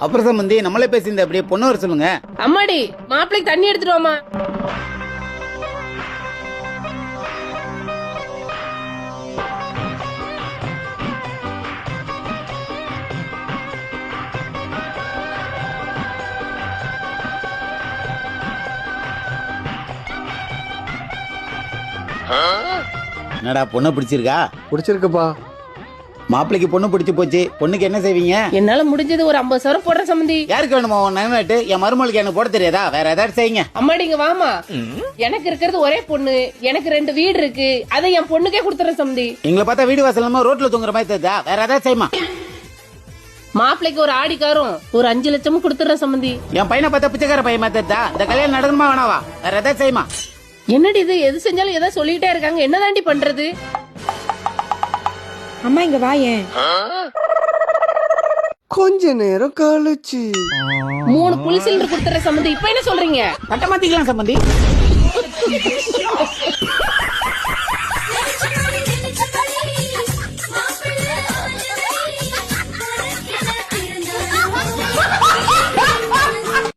அப்புறம் சம்பந்தி நம்மளே பேசியிருந்த அப்படியே பொண்ணு வர சொல்லுங்க. அம்மாடி மாப்பிள்ளைக்கு தண்ணி எடுத்துட்டு வாமா. என்னடா பொண்ணு பிடிச்சிருக்கா? பிடிச்சிருக்குப்பா. மாப்பிள்ளைக்கு பொண்ணு பிடிச்சு போச்சு. பொண்ணுக்கு என்ன செய்வீங்க? என்னால முடிஞ்சது ஒரு 50 சவரம் போடுற சம்பந்தி. யாருக்கு வேணுமா நகைநாட்டு? என் மருமகளுக்கு எனக்கு போட தெரியாதா? வேற ஏதாவது செய்யுங்க. அம்மாடி இங்க வாமா. எனக்கு இருக்கிறது ஒரே பொண்ணு, எனக்கு 2 வீடு இருக்கு, அதை என் பொண்ணுக்கே கொடுத்துறேன் சம்பந்தி. எங்களை பார்த்தா வீடு வாசல் ரோட்ல தூங்குற மாதிரி தெரியுதா? வேற ஏதாவது செய்யுமா? மாப்பிள்ளைக்கு ஒரு ஆடி காரும் ஒரு 5 லட்சமும் கொடுத்துறேன் சம்பந்தி. என் பையனை பார்த்தா பிச்சைக்கார பையன் மாதிரி தெரியுதா? இந்த கல்யாணம் நடக்கணுமா வேணாவா? வேற ஏதாவது செய்யுமா? என்னடி இது, எது செஞ்சாலும் ஏதாவது சொல்லிட்டே இருக்காங்க, என்னதாண்டி பண்றது? அம்மா இங்க வாயேன். கொஞ்ச நேரம் கழிச்சு 3 புளி சிலிண்டர் கொடுத்துற சம்பந்தி. இப்ப என்ன சொல்றீங்க? கட்ட மாத்திக்கலாம் சம்பந்தி.